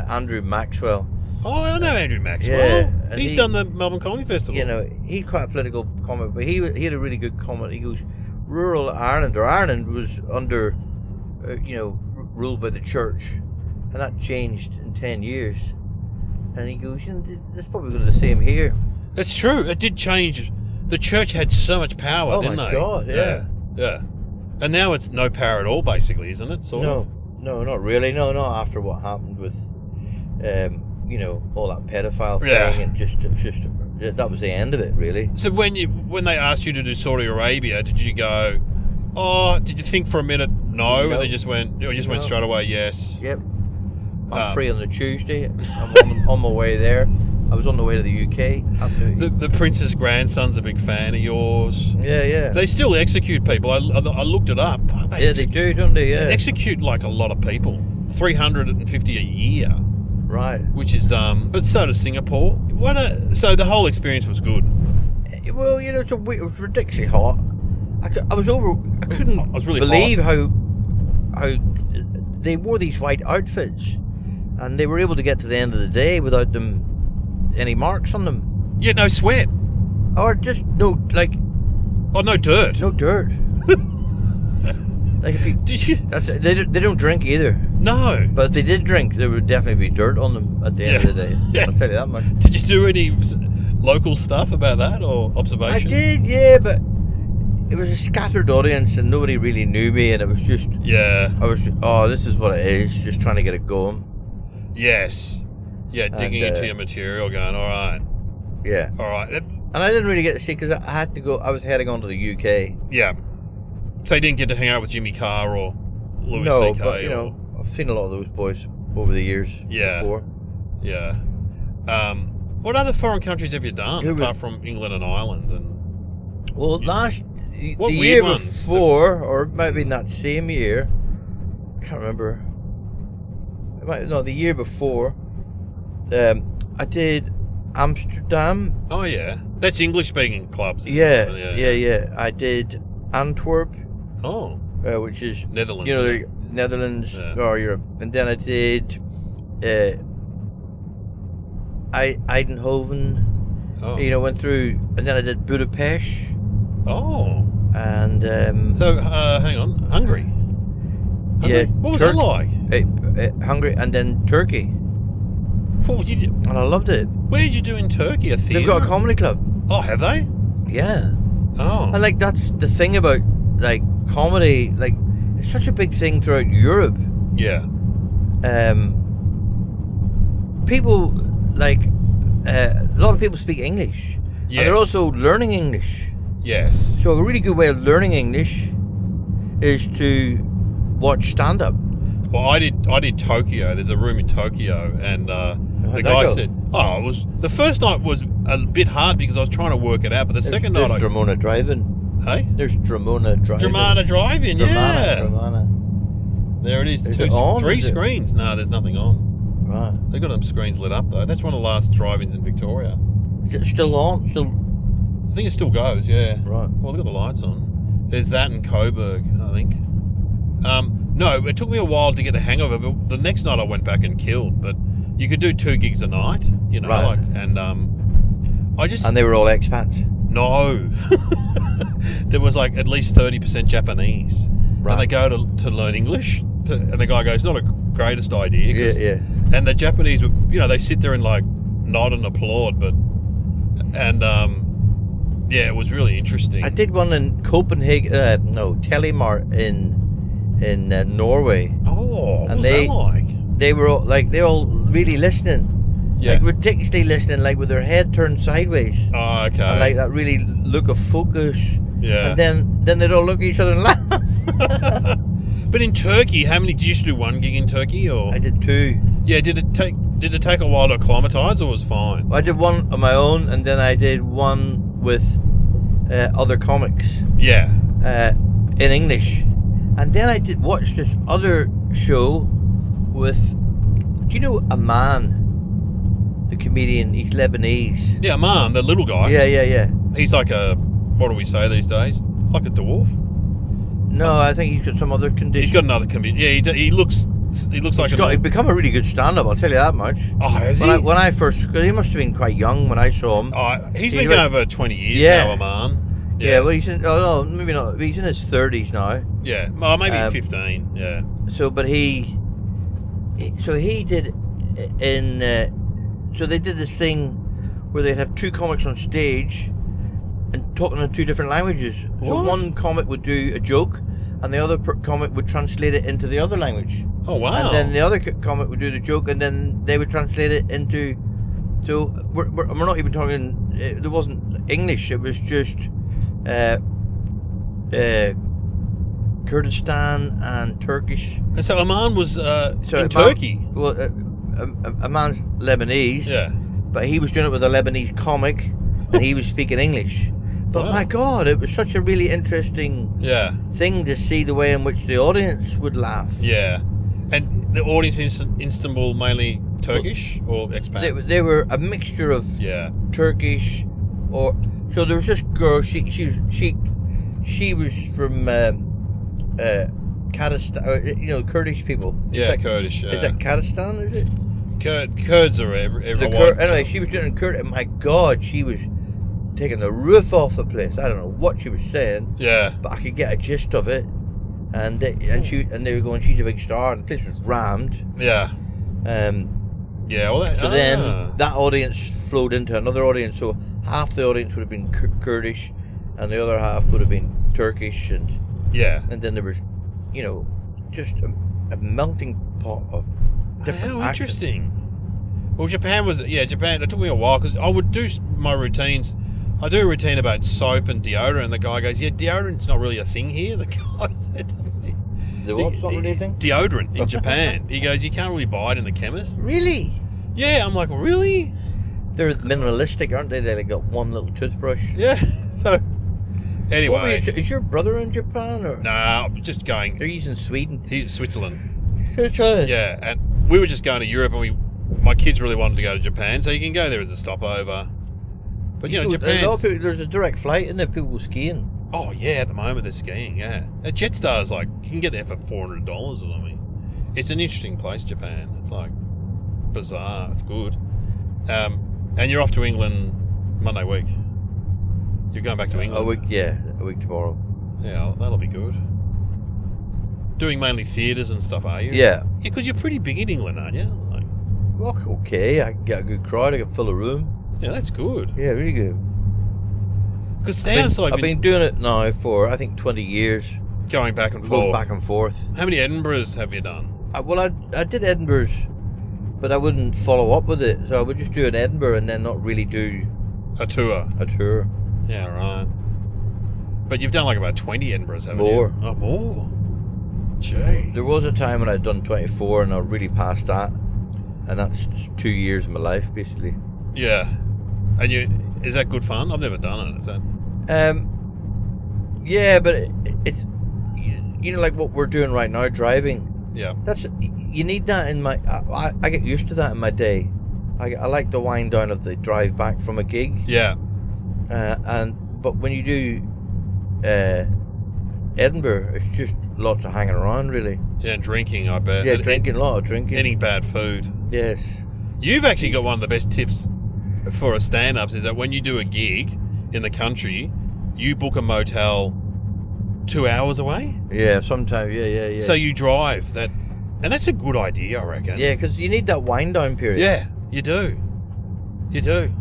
Andrew Maxwell. Oh, I know Andrew Maxwell. Yeah, He's done the Melbourne Comedy Festival. He's quite a political comic, but he had a really good comment. He goes, rural Ireland was under, ruled by the church, and that changed in 10 years. And he goes, that's probably going to be the same here. That's true. It did change. The church had so much power, didn't they? Oh my God, yeah. And now it's no power at all, basically, isn't it? No, not really. No, not after what happened with, all that pedophile thing, and just that was the end of it, really. So when they asked you to do Saudi Arabia, did you go? Oh, did you think for a minute? No, and they just went. You just went straight away. Yes. Yep. I'm free on the Tuesday. I'm on my way there. I was on the way to the UK. The prince's grandson's a big fan of yours. Yeah. They still execute people. I looked it up. They do, don't they? Yeah. They execute like a lot of people. 350 a year. Right. Which is but so does Singapore. So the whole experience was good. Well, it was ridiculously hot. I couldn't believe how they wore these white outfits, and they were able to get to the end of the day without any marks on them. Yeah, no sweat. Or just no dirt. No dirt. Like they don't drink either. No. But if they did drink, there would definitely be dirt on them at the end of the day. Yeah. I'll tell you that much. Did you do any local stuff about that or observations? I did, yeah, but it was a scattered audience and nobody really knew me, and it was just this is what it is, just trying to get it going. Yes. Yeah, digging into your material, going, all right. Yeah. All right. And I didn't really get to see because I had to go. I was heading on to the UK. Yeah. So you didn't get to hang out with Jimmy Carr or Louis C.K. But I've seen a lot of those boys over the years. Yeah. Before. Yeah. What other foreign countries have you done apart from England and Ireland? And well, the year before, or maybe in that same year, I can't remember. The year before, I did Amsterdam. Oh yeah, that's English-speaking clubs. Yeah. I did Antwerp. Oh, which is Netherlands. Netherlands or Europe, and then I did Eindhoven. Oh. You know, went through, and then I did Budapest, Oh. and So, hang on. Hungary? yeah, What was that like? Hungary, and then Turkey, What would you do? and I loved it. Where did you do in Turkey? A theatre? They've got a comedy club. Oh, have they? Yeah. Oh. And like that's the thing about like comedy, like it's such a big thing throughout Europe. Yeah. People like a lot of people speak English, and Yes. they're also learning English. Yes. So a really good way of learning English is to watch stand up. Well, I did Tokyo. There's a room in Tokyo, and the that guy go? said, "Oh, it was the first night was a bit hard because I was trying to work it out, but the second night, There's Dramona Drive-In. hey, There's Dramona Drive-In. Dramana Drive-In, yeah, Dramana. there it is. Is it on? Three Is it- screens. No, there's nothing on. Right. They got them screens lit up though. That's one of the last drive-ins in Victoria. Is it still on? Still I think it still goes. Yeah. right. Well, they've got the lights on. There's that in Coburg, I think. No, it took me a while to get the hang of it, but the next night I went back and killed. But you could do 2 gigs a night, you know, Right. like, and I just And they were all expats. no. There was like at least 30% Japanese, Right. and they go to learn English, and the guy goes, "Not a greatest idea." 'cause- Yeah. And the Japanese, were, you know, they sit there and like nod and applaud, and yeah, it was really interesting. I did one in Copenhagen. Telemar in Norway. Oh, what And was that like? They were all, like they all really listening, Yeah. like ridiculously listening, like with their head turned sideways, Oh, okay. and like that really look of focus. Yeah. And then they'd all look at each other and laugh. But in Turkey, how many? Did you just do one gig in Turkey, or I did 2. yeah? Did it take a while to acclimatise, or was it fine? I did one on my own, and then I did one with other comics Yeah. in English, and then I did watch this other show with. Do you know Aman, the comedian? He's Lebanese. Yeah, man, the little guy. Yeah. He's like a, what do we say these days? Like a dwarf. No, I think he's got some other condition. He's got another comedian. Yeah, he looks like He's become a really good stand-up. I'll tell you that much. Oh, has When he? when I first, because he must have been quite young when I saw him. Oh, he's He been was- going for 20 years Yeah. now, man. Yeah, well, he's in. Oh no, maybe not. He's in his 30s now. Yeah, well, maybe Um, 15. Yeah. So, but he did in. So they did this thing where they'd have 2 comics on stage and talking in 2 different languages. So What? one comic would do a joke, and the other comic would translate it into the other language. Oh wow. And then the other comic would do the joke, and then they would translate it into. So we're not even talking. There wasn't English. It was just Kurdistan and Turkish. And so Aman was So in Aman- Turkey. Well, a man's Lebanese. Yeah. But he was doing it with a Lebanese comic, and he was speaking English. But Wow. my God, it was such a really interesting Yeah. thing to see the way in which the audience would laugh. Yeah. And the audience in Istanbul mainly Turkish or expats? They were a mixture of Yeah. Turkish, or so there was this girl. She was from Kurdistan, Kurdish people. Yeah, Kurdish. Is that Kurdistan? Is it? Kurds are Anyway, she was doing it in Kurdish. And my God, she was taking the roof off the place. I don't know what she was saying, Yeah. but I could get a gist of it. And they were going, she's a big star, and the place was rammed. Yeah. Yeah. Well, So then that audience flowed into another audience. So half the audience would have been Kurdish, and the other half would have been Turkish, and Yeah. then there was, just a melting pot of different How accents. interesting. Well, Japan. It took me a while because I would do my routines. I do a routine about soap and deodorant, and the guy goes, "Yeah, deodorant's not really a thing here." The guy said to me, The what's not really a thing? Deodorant in Japan. He goes, "You can't really buy it in the chemist." Really? Yeah, I'm like, really? They're minimalistic, aren't they? They got one little toothbrush. Yeah. So, anyway, Is your brother in Japan, or nah, I'm just going. they're using Sweden? He's Switzerland. Yeah. Yeah, and we were just going to Europe, and my kids really wanted to go to Japan, so you can go there as a stopover. But There's a direct flight, isn't there? People go skiing. Oh yeah, at the moment they're skiing. Yeah, at Jetstar's like you can get there for $400 or something. It's an interesting place, Japan. It's like bizarre. It's good. And you're off to England Monday week. You're going back to England. A week tomorrow. Yeah, that'll be good. Doing mainly theatres and stuff, are you? Yeah. Yeah, because you're pretty big in England, aren't you? Like, Well, okay, I get a good crowd. I can fill a room. yeah, that's good. Yeah, really good. Because stand-up's like I've been doing it now for I think 20 years. going back and Going forth. back and forth. How many Edinburghs have you done? I did Edinburgh's, but I wouldn't follow up with it. So I would just do an Edinburgh and then not really do A tour. a tour. Yeah, right. But you've done like about 20 Edinburghs, haven't More. you? Oh, more. Gee. There was a time when I'd done 24 and I really passed that. And that's 2 years of my life, basically. Yeah. And is that good fun? I've never done it. Is that? Yeah, but it's, you know, like what we're doing right now, driving. Yeah. You need that in my. I get used to that in my day. I like the wind down of the drive back from a gig. Yeah. But when you do Edinburgh, it's just lots of hanging around, really. Yeah, and drinking, I bet. Yeah, And drinking, a lot of drinking. Eating bad food. Yes. You've actually got one of the best tips for a stand-ups is that when you do a gig in the country, you book a motel 2 hours away. Yeah, sometimes. Yeah. So you drive that, and that's a good idea, I reckon. Yeah, because you need that wind down period. Yeah, you do. You do.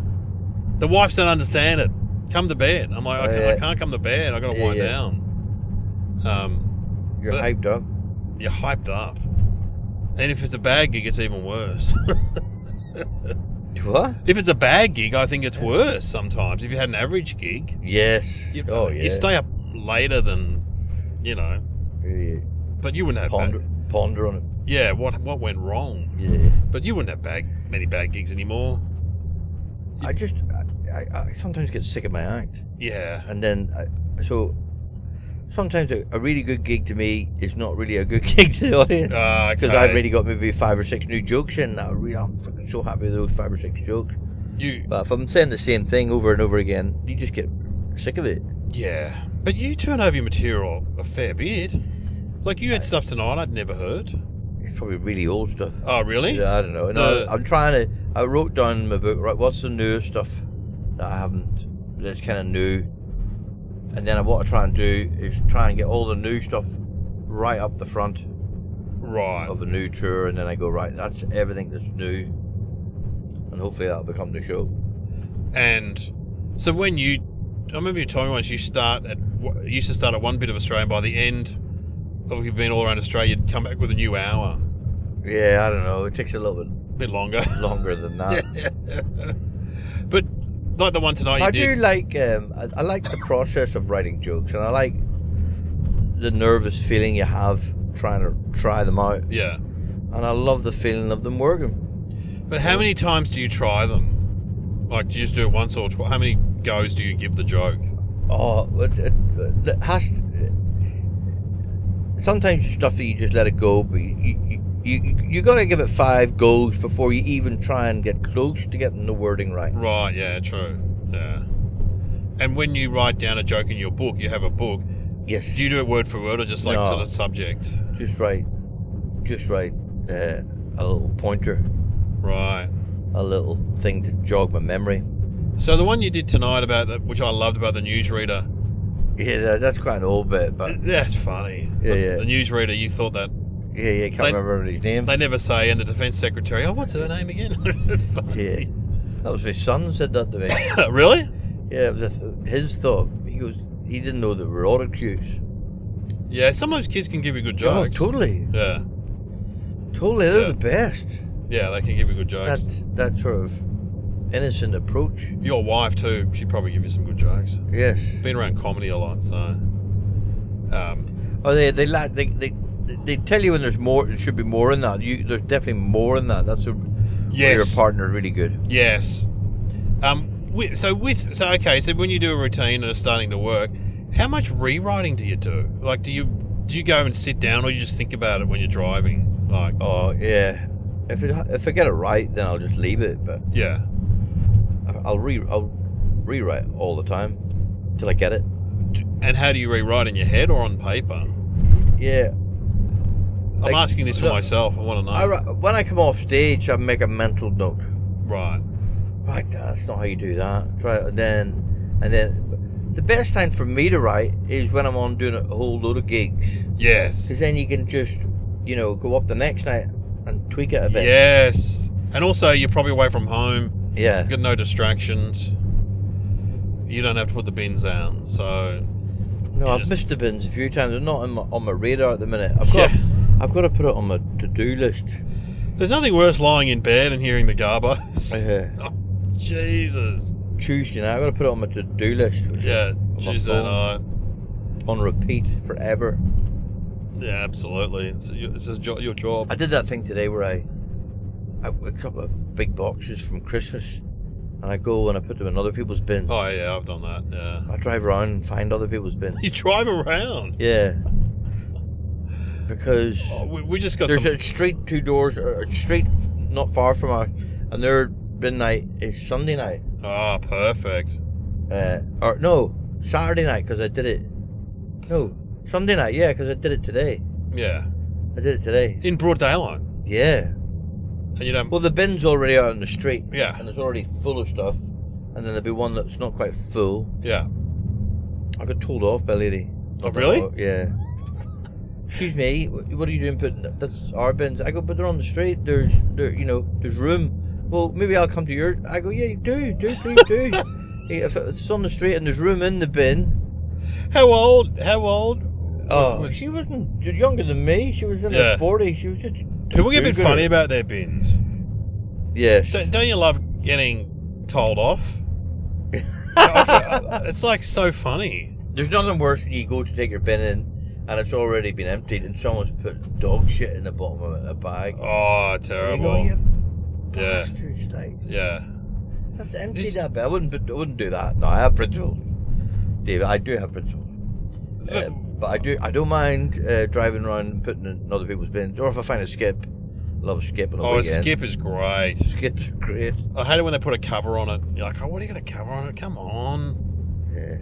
The wives don't understand it. Come to bed. I'm like, I can't come to bed. I got to wind down. You're but hyped up. You're hyped up, and if it's a bad gig, it's even worse. What? If it's a bad gig, I think it's worse sometimes. If you had an average gig, Yes. you stay up later than, you know. Yeah. But you wouldn't have Ponder on it. Yeah, what went wrong? Yeah. But you wouldn't have many bad gigs anymore. I sometimes get sick of my act. Yeah. And then, so sometimes a really good gig to me is not really a good gig to the audience. Because I've already got maybe 5 or 6 new jokes in. I'm fucking so happy with those 5 or 6 jokes. But if I'm saying the same thing over and over again, you just get sick of it. Yeah. But you turn over your material a fair bit. Like you had stuff tonight I'd never heard. It's probably really old stuff. Oh, really? Yeah, I don't know. No, I'm trying to. I wrote down in my book, right, what's the newest stuff that I haven't, that's kind of new. And then what I try and do is try and get all the new stuff right up the front of a new tour. And then I go, right, that's everything that's new. And hopefully that'll become the show. And so I remember you told me once you used to start at one bit of Australia, and by the end of you've been all around Australia, you'd come back with a new hour. Yeah, I don't know. It takes a little bit longer. Longer than that. But like the one tonight I like the process of writing jokes, and I like the nervous feeling you have trying to try them out. Yeah. And I love the feeling of them working. But how many times do you try them? Like, do you just do it once or twice? How many goes do you give the joke? Oh, it has to, sometimes it's stuff that you just let it go, but you got to give it 5 goes before you even try and get close to getting the wording right. Right, yeah, true. Yeah. And when you write down a joke in your book, you have a book. Yes. Do you do it word for word or just like sort of subject? Just write a little pointer. Right. A little thing to jog my memory. So the one you did tonight which I loved about the newsreader. Yeah, that's quite an old bit, but that's funny. Yeah. The newsreader, you thought that. Yeah, can't remember his name. They never say, and the defence secretary, oh, what's her name again? That's funny. Yeah, that was my son said that to me. Really? Yeah, it was his thought. He didn't know that we were audit queues. Yeah, sometimes kids can give you good jokes. Oh, totally. Yeah. Totally, they're the best. Yeah, they can give you good jokes. That sort of innocent approach. Your wife too, she'd probably give you some good jokes. Yes. Been around comedy a lot, so. They tell you when there's more. There should be more in that. There's definitely more in that. That's where your partner really good. Yes. So when you do a routine and it's starting to work, how much rewriting do you do? Like, do you go and sit down, or you just think about it when you're driving? Like, oh yeah, if I get it right, then I'll just leave it. But yeah, I'll rewrite all the time till I get it. And how do you rewrite, in your head or on paper? Yeah. I'm asking this for myself. I want to know. When I come off stage, I make a mental note. Right. Right, that's not how you do that. Try it, and then the best time for me to write is when I'm on doing a whole load of gigs. Yes. Because then you can just, go up the next night and tweak it a bit. Yes. And also, you're probably away from home. Yeah. You've got no distractions. You don't have to put the bins out, so... No, I've missed the bins a few times. They're not on my radar at the minute. I've got to put it on my to-do list. There's nothing worse lying in bed and hearing the garbos. Oh, Jesus. Tuesday night, I've got to put it on my to-do list. Yeah, Tuesday night. On repeat forever. Yeah, absolutely. It's your job. I did that thing today where I a couple of big boxes from Christmas, and I go and I put them in other people's bins. Oh, yeah, I've done that, yeah. I drive around and find other people's bins. You drive around? Yeah. Because we just got there's a street 2 doors, or a street not far from our, and their bin night is Sunday night. Ah, perfect. Or no, Saturday night, because I did it. No, Sunday night, yeah, because I did it today. Yeah. I did it today. In broad daylight? Yeah. And you don't... Well, the bin's already out on the street. Yeah. And it's already full of stuff. And then there'll be one that's not quite full. Yeah. I got told off by a lady. Oh, really? Yeah. Excuse me, what are you doing putting... That's our bins. I go, but they're on the street. There's room. Well, maybe I'll come to your... I go, yeah, do, please do. If it's on the street and there's room in the bin... How old? Oh, she wasn't younger than me. She was in her 40s. She was just... People get a bit funny about their bins. Yes. Don't you love getting told off? It's like so funny. There's nothing worse when you go to take your bin in and it's already been emptied and someone's put dog shit in the bottom of it in a bag. Oh, terrible. You go, yeah. Bastards, like, yeah. That's empty, that bin. I wouldn't do that. No, I have principles. David, I do have principles. But I don't mind driving around and putting in other people's bins. Or if I find a skip, I love a skip on a weekend. A skip is great. Skips are great. I hate it when they put a cover on it. You're like, oh, what are you going to cover on it? Come on. Yeah.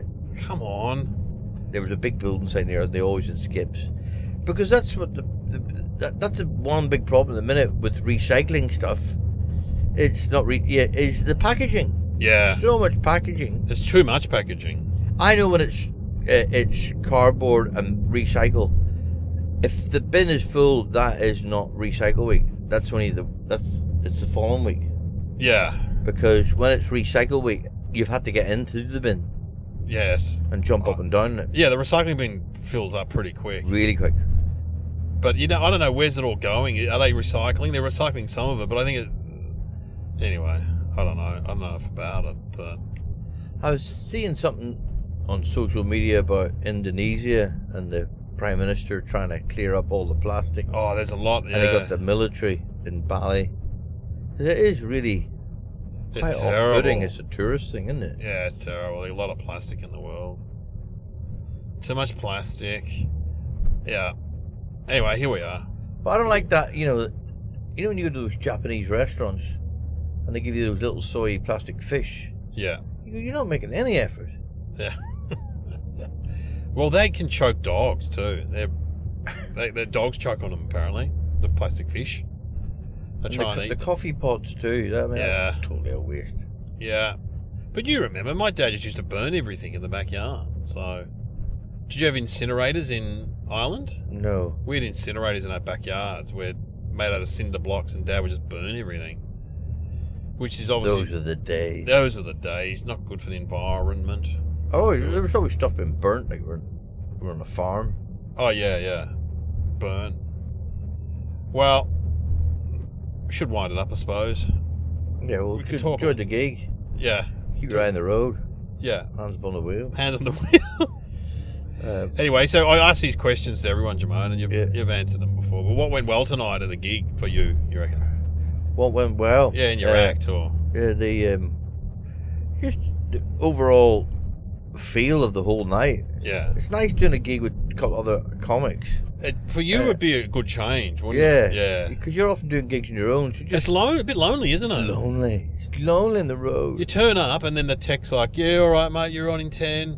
Come on. There was a big building site near, and they always had skips. Because that's what that's one big problem at the minute with recycling stuff. It's not is the packaging. Yeah. So much packaging. There's too much packaging. I know when it's cardboard and recycle. If the bin is full, that is not recycle week. That's only it's the following week. Yeah. Because when it's recycle week, you've had to get into the bin. Yes. And jump up and down it. Yeah, the recycling bin fills up pretty quick. Really quick. But I don't know, where's it all going? Are they recycling? They're recycling some of it, but I think anyway, I don't know. I don't know enough about it, but I was seeing something on social media about Indonesia and the Prime Minister trying to clear up all the plastic. Oh, there's a lot, yeah. And they got the military in Bali. It is really it's quite terrible. off-putting. It's a tourist thing, isn't it? Yeah, it's terrible. There's a lot of plastic in the world. Too much plastic. Yeah. Anyway, here we are. But I don't like that, when you go to those Japanese restaurants and they give you those little soy plastic fish. Yeah. You're not making any effort. Yeah. Well, they can choke dogs too. Their dogs choke on them apparently. The plastic fish. They try and eat the them. coffee pots too. That's totally a waste. Yeah. But you remember, my dad just used to burn everything in the backyard. So, did you have incinerators in Ireland? No. We had incinerators in our backyards. We're made out of cinder blocks, and Dad would just burn everything. Which is obviously... Those were the days. Those were the days. Not good for the environment. Oh, there was always stuff being burnt, like we're on a farm. Oh, yeah. Burn. Well, we should wind it up, I suppose. Yeah, well, we could enjoy the gig. Yeah. Keep your eye on the road. Yeah. Hands on the wheel. Hands on the wheel. Anyway, so I asked these questions to everyone, Jimoen, and you've answered them before. But what went well tonight at the gig for you reckon? What went well? Yeah, in your act, or... Yeah, just the overall feel of the whole night. Yeah. It's nice doing a gig with a couple other comics. For you, it would be a good change, wouldn't it? Yeah. Because you're often doing gigs on your own. So it's a bit lonely, isn't it? Lonely. It's lonely in the road. You turn up and then the tech's like, yeah, all right, mate, you're on in 10.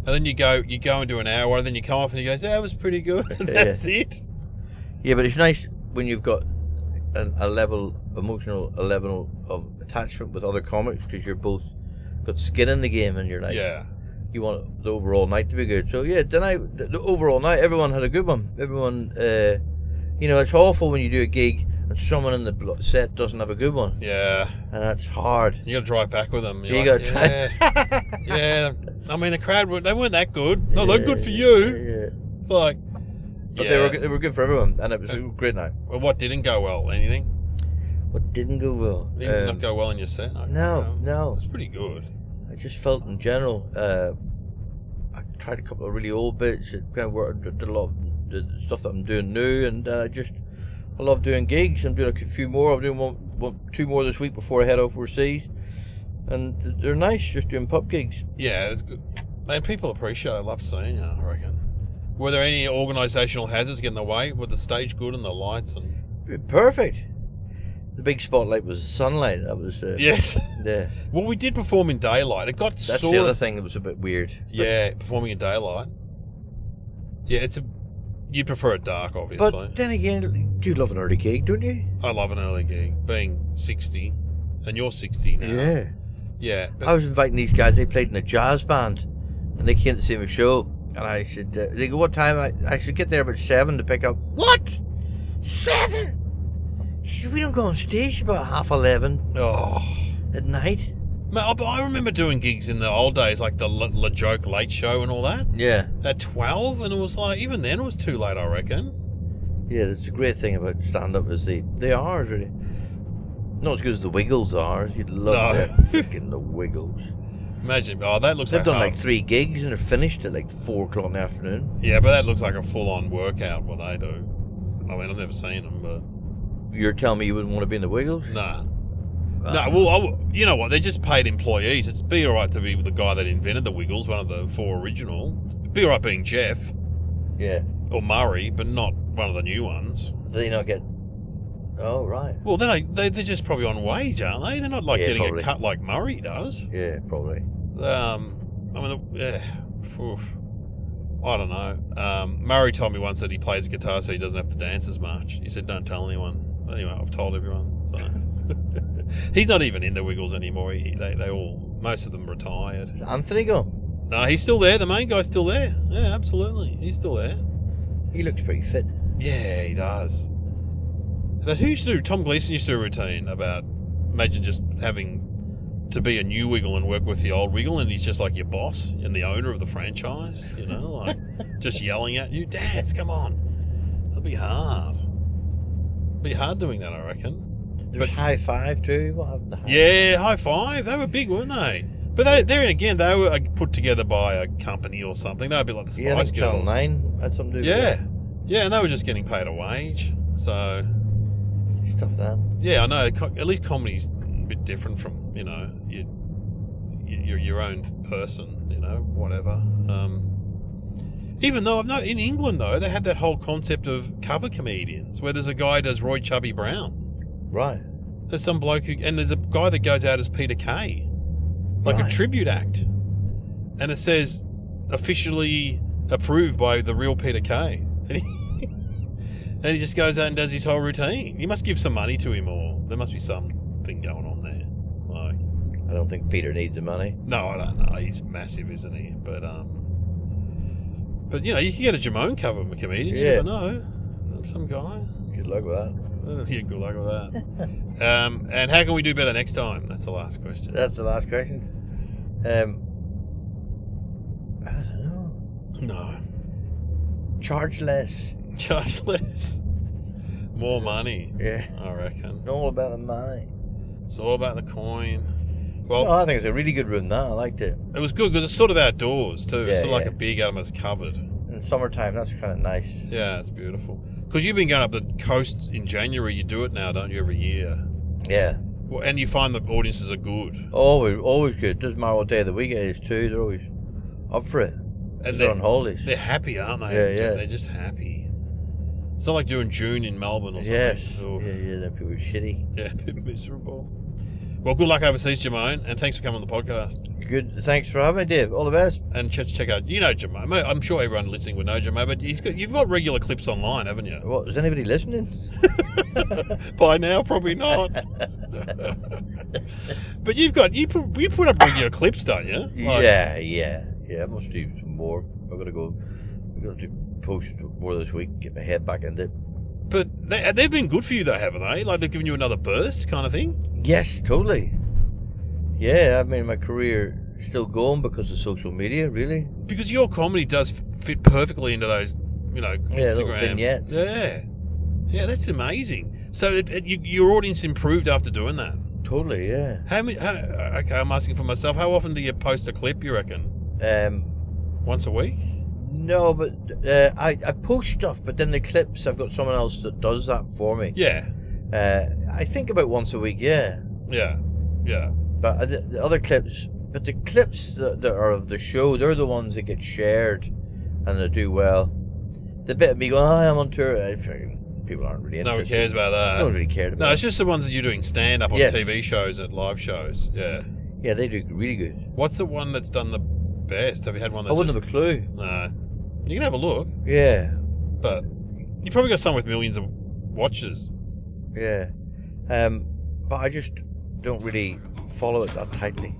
And then you go and do an hour, and then you come off and he goes, yeah, that was pretty good. And that's it. Yeah, but it's nice when you've got a level emotional level of attachment with other comics because you're both got skin in the game, and you're like, you want the overall night to be good. So yeah, the overall night, everyone had a good one. Everyone, it's awful when you do a gig and someone in the set doesn't have a good one. Yeah, and that's hard. You got to drive back with them. You got to try. Yeah, I mean the crowd they weren't that good. No, they're good for you. Yeah. It's like, but they were good for everyone, and it was a great night. Well, what didn't go well? Anything? What didn't go well? Did not go well in your set? No. It's pretty good. I just felt in general. I tried a couple of really old bits. It kind of worked. Did a lot of the stuff that I'm doing new, and I love doing gigs. I'm doing a few more. I'm doing two more this week before I head overseas, and they're nice. Just doing pub gigs. Yeah, it's good. Man, people appreciate it. I love seeing you, I reckon. Were there any organisational hazards getting in the way? Was the stage good and the lights and perfect? The big spotlight was sunlight. That was yes. Yeah. Well, we did perform in daylight. It got That's the other thing that was a bit weird. Yeah, performing in daylight. Yeah, you prefer it dark, obviously. But then again, you love an early gig, don't you? I love an early gig. Being 60, and you're 60 now. Yeah. Yeah. I was inviting these guys. They played in a jazz band, and they came to see my show. And I said, they go, what time? I should get there about 7 to pick up. What? 7? She said, we don't go on stage about 11:30 at night. Man, I remember doing gigs in the old days, like the La Joke Late Show and all that. Yeah. At 12, and it was like, even then it was too late, I reckon. Yeah, that's the great thing about stand-up is the hours, really. Not as good as the Wiggles are. You'd love that freaking the Wiggles. Imagine, that looks They've like... done like 3 gigs and they're finished at like 4 o'clock in the afternoon. Yeah, but that looks like a full-on workout, what they do. I mean, I've never seen them, but... You're telling me you wouldn't want to be in the Wiggles? Nah. No, well, you know what? They're just paid employees. It'd be all right to be the guy that invented the Wiggles, one of the 4 original. It'd be all right being Jeff. Yeah. Or Murray, but not one of the new ones. Do they not get... Oh, right. Well, they're just probably on wage, aren't they? They're not like getting probably. a cut like Murray does. Yeah, probably. I mean, oof. I don't know. Murray told me once that he plays guitar so he doesn't have to dance as much. He said, don't tell anyone. But anyway, I've told everyone. So he's not even in the Wiggles anymore. Most of them retired. Is Anthony gone? No, he's still there. The main guy's still there. Yeah, absolutely. He's still there. He looks pretty fit. Yeah, he does. Tom Gleeson used to do a routine about, imagine just having to be a new Wiggle and work with the old Wiggle, and he's just like your boss and the owner of the franchise, like just yelling at you, Dads, come on. It'll be hard. Be hard doing that, I reckon. There's High Five too. What happened to High Five? They were big, weren't they? But they were put together by a company or something. They would be like the Spice Girls. Channel 9 had something to do with it. Yeah, and they were just getting paid a wage. So stuff that. Yeah, I know. At least comedy's a bit different from you're your own person. Whatever. Even though in England though they have that whole concept of cover comedians where there's a guy who does Roy Chubby Brown. Right. There's some bloke and there's a guy that goes out as Peter Kay, like a tribute act, and it says officially approved by the real Peter Kay, and he just goes out and does his whole routine. You must give some money to him, or there must be something going on there. Like, I don't think Peter needs the money. No, I don't know. He's massive, isn't he? But you can get a Jimoen cover comedian. You never know. Some guy. Good luck with that. Yeah, good luck with that. And how can we do better next time? That's the last question. That's the last question. I don't know. No. Charge less. Charge less. More money. Yeah. I reckon. It's all about the money. It's all about the coin. Well, I think it's a really good room now. I liked it. It was good because it's sort of outdoors too. It's Yeah, sort of like a big element that's covered. In summertime, that's kind of nice. Yeah, it's beautiful. Because you've been going up the coast in January. You do it now, don't you, every year? Yeah. Well, and you find the audiences are good. Always good. Doesn't matter what day of the week it is too. They're always up for it. And they're on holidays. They're happy, aren't they? Yeah. They're just happy. It's not like doing June in Melbourne or something. Yes. Yeah, then people are shitty. Yeah, a bit miserable. Well, good luck overseas, Jimoen, and thanks for coming on the podcast. Good. Thanks for having me, Dave. All the best. And check out, Jimoen. I'm sure everyone listening would know Jimoen, but you've got regular clips online, haven't you? What, is anybody listening? By now, probably not. But you put up regular clips, don't you? Yeah. I must do some more. I've got to post more this week. Get my head back into it. But they've been good for you, though, haven't they? Like they've given you another burst, kind of thing. Yes, totally. Yeah, I mean, my career is still going because of social media, really. Because your comedy does fit perfectly into those, little Instagram vignettes. Yeah, that's amazing. So your audience improved after doing that. Totally, yeah. Okay, I'm asking for myself. How often do you post a clip? You reckon? Once a week? No, but I post stuff, but then the clips, I've got someone else that does that for me. Yeah. I think about once a week, yeah. Yeah. But the other clips, the clips that are of the show, they're the ones that get shared and they do well. The bit of me going, I'm on tour, people aren't really interested. No one cares about that. No one really cared about it. No, it's just the ones that you're doing stand-up on TV shows and live shows. Yeah. Yeah, they do really good. What's the one that's done the best? Have you had one that I wouldn't have a clue. No. You can have a look. Yeah. But you probably got some with millions of watches. Yeah. But I just don't really follow it that tightly.